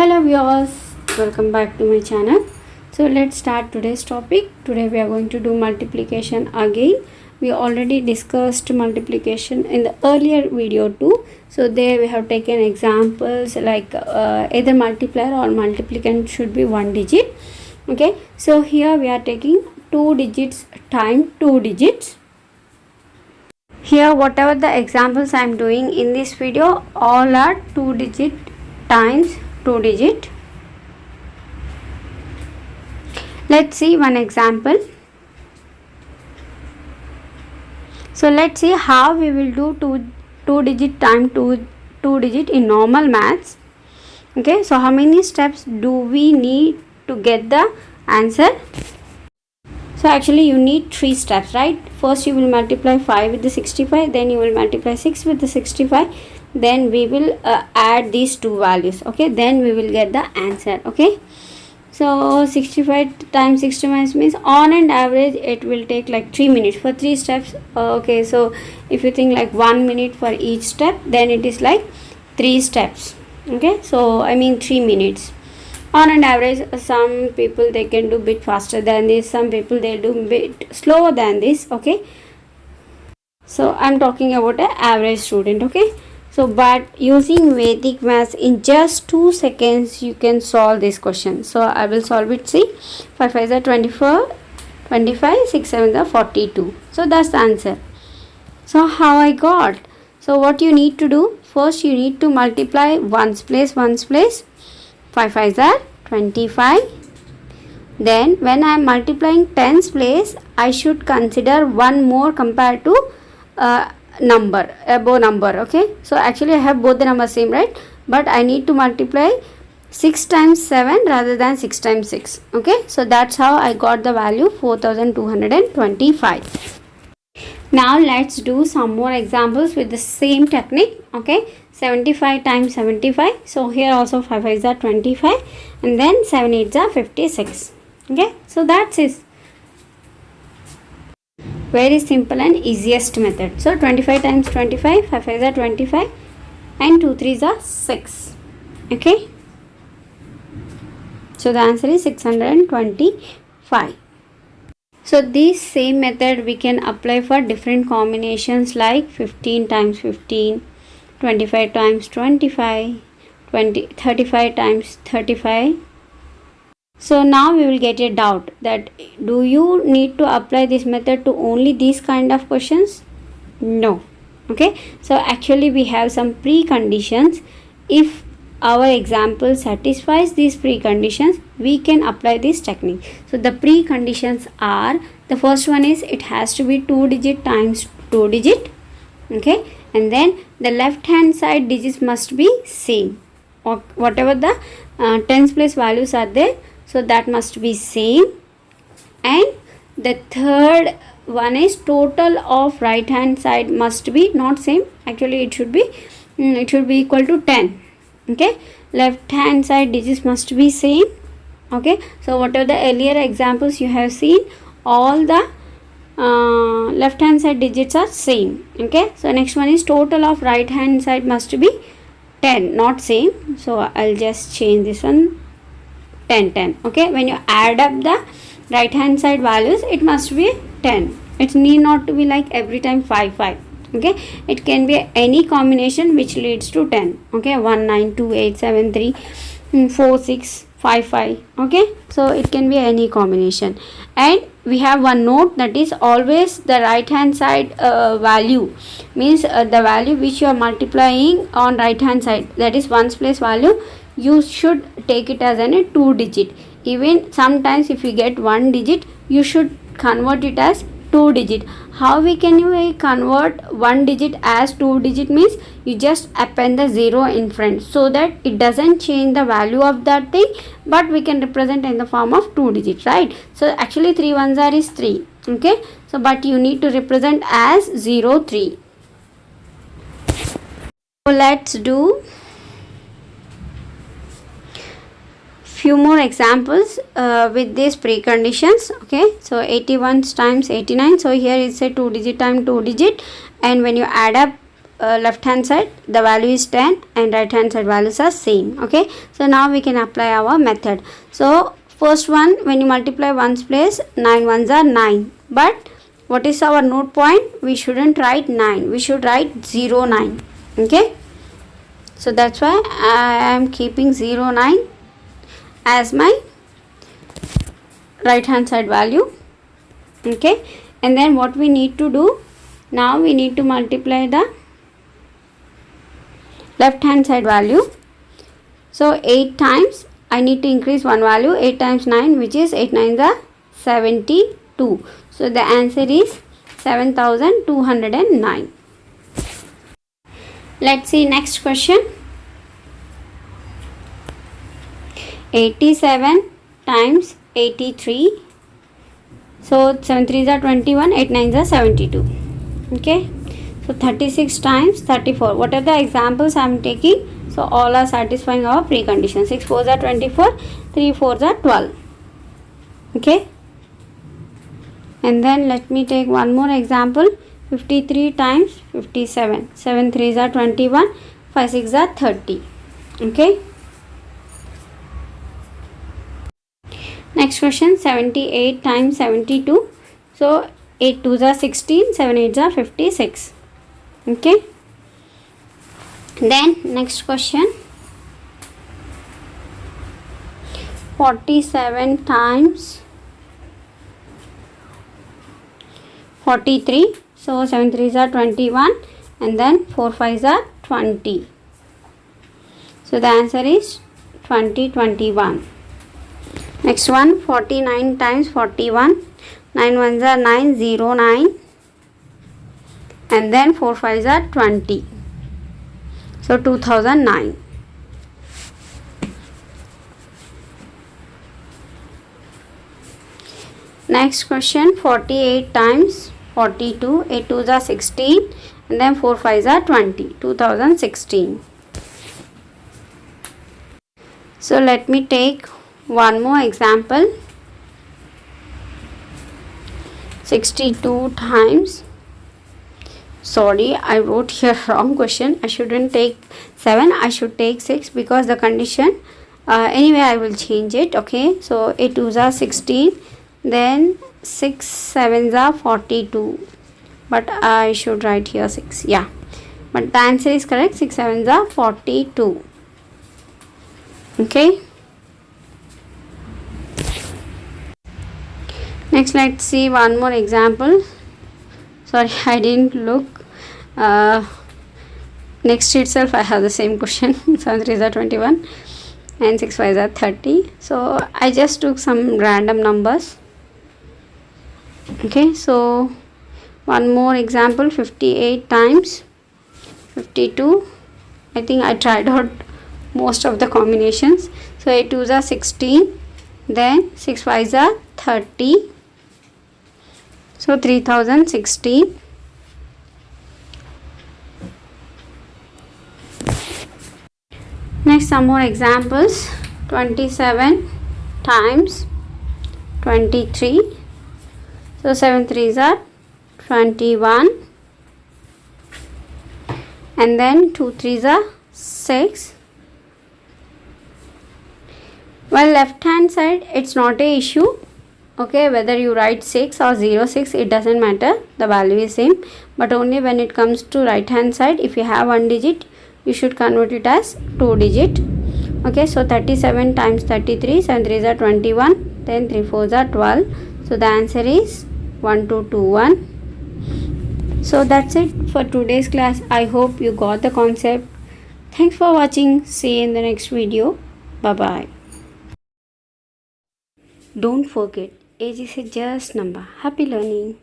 Hello viewers, welcome back to my channel. So let's start today's topic. Today we are going to do multiplication again. We already discussed multiplication in the earlier video too. So there we have taken examples like either multiplier or multiplicand should be one digit. Okay, so here we are taking 2 digits times 2 digits. Here whatever the examples I am doing in this video, all are 2 digit times 2 digit. Let's see one example. So let's see how we will do 2 digit times 2 digit in normal maths. Okay, so how many steps do we need to get the answer? So actually you need 3 steps, right? First you will multiply 5 with the 65, then you will multiply 6 with the 65, then we will add these two values. Okay, then we will get the answer. Okay, so 65 times 65 means on an average it will take like 3 minutes for 3 steps. Okay, so if you think like 1 minute for each step, then it is like 3 steps. Okay, so I mean 3 minutes on an average. Some people they can do bit faster than this, some people they do bit slower than this. Okay, so I'm talking about an average student. Okay, so but using Vedic maths in just 2 seconds you can solve this question. So I will solve it. See, 5 5 are 24, 25, 6 7 are 42. So that's the answer. So how I got? So what you need to do, first you need to multiply ones place. 5 5 are 25. Then when I am multiplying tens place, I should consider one more compared to number, above number. Okay, so actually I have both the numbers same, right? But I need to multiply 6 times 7 rather than 6 times 6. Okay, so that's how I got the value 4225. Now let's do some more examples with the same technique. Okay, 75 times 75. So here also 5 5s are 25 and then 7 8s are 56. Okay, so that's it. Very simple and easiest method. So 25 times 25, 5 5s are 25 and 2 3s are 6. Okay, so the answer is 625. So this same method we can apply for different combinations like 15 times 15, 25 times 25, 35 times 35. So now we will get a doubt that do you need to apply this method to only these kind of questions? No. Okay, so actually we have some preconditions. If our example satisfies these preconditions, we can apply this technique. So the preconditions are, the first one is it has to be 2 digit times 2 digit. Okay, and then the left hand side digits must be same, or whatever the tens place values are there, so that must be same. And the third one is total of right hand side must be not same. Actually it should be equal to 10. Okay, left hand side digits must be same. Okay, so whatever the earlier examples you have seen, all the left hand side digits are same. Okay, so next one is total of right hand side must be 10, not same. So I'll just change this one 10 10. Okay, when you add up the right hand side values, it must be 10. It need not to be like every time 5 5. Okay, it can be any combination which leads to 10. Okay, 1 9 2 8 7 3 4 6 5 5. Okay, so it can be any combination. And we have one note, that is always the right hand side value means the value which you are multiplying on right hand side, that is ones place value, you should take it as a 2 digit. Even sometimes if you get 1 digit, you should convert it as 2 digit. How we can you convert 1 digit as 2 digit means you just append the 0 in front, so that it doesn't change the value of that thing, but we can represent in the form of 2 digit, right? So actually 3 ones are is 3. Okay, so but you need to represent as 0 3. So let's do few more examples with these preconditions. Okay, so 81 times 89. So here it's a 2 digit times 2 digit, and when you add up left hand side the value is 10 and right hand side values are same. Okay, so now we can apply our method. So first one, when you multiply ones place, 9 ones are 9, but what is our note point? We shouldn't write 9, we should write 0 9. Okay, so that's why I am keeping 0 9 as my right hand side value. Okay, and then what we need to do now, we need to multiply the left hand side value. So 8 times, I need to increase one value, 8 times 9, which is 8 9s are 72. So the answer is 7209. Let's see next question. 87 times 83. So 7 3s are 21, 8 9s are 72. Okay, so 36 times 34. What are the examples I am taking? So all are satisfying our precondition. 6 4s are 24, 3 4s are 12. Okay, and then let me take one more example. 53 times 57. 7 3s are 21, 5 6s are 30. Okay, next question. 78 times 72. So 8 2s are 16, 7 8s are 56. Okay, then next question. 47 times 43. So 7 3s are 21 and then 4 5s are 20. So the answer is 2021. Next one. 49 times 41. 9 ones are 9, 0 9 and then 4 5s are 20. So 2009. Next question. 48 times 42. 8 2s are 16 and then 4 5s are 20. 2016. So let me take one more example. 62 times, sorry, I wrote here wrong question. I shouldn't take 7, I should take 6 because the condition, anyway I will change it. Okay, so 8 2s are 16, then 6 7s are 42, but I should write here 6. Yeah, but the answer is correct. 6 7s are 42. Okay, next let's see one more example. Sorry, I didn't look. Next itself I have the same question. 7 3s are 21 and 6 5s are 30. So I just took some random numbers. Okay, so one more example. 58 times 52. I think I tried out most of the combinations. So 8 2s are 16, then 6 5s are 30. So 3016. Next, some more examples. 27 times 23. So 7 3s are 21 and then 2 3s are 6. Well, left hand side it's not a issue. Okay, whether you write 6 or 0 6, it doesn't matter, the value is same. But only when it comes to right hand side, if you have one digit, you should convert it as 2 digit. Okay, so 37 times 33. 7 3s are 21, then 3 4s are 12. So the answer is 1221. So that's it for today's class. I hope you got the concept. Thanks for watching. See you in the next video. Bye bye. Don't forget, age is a just number. Happy learning.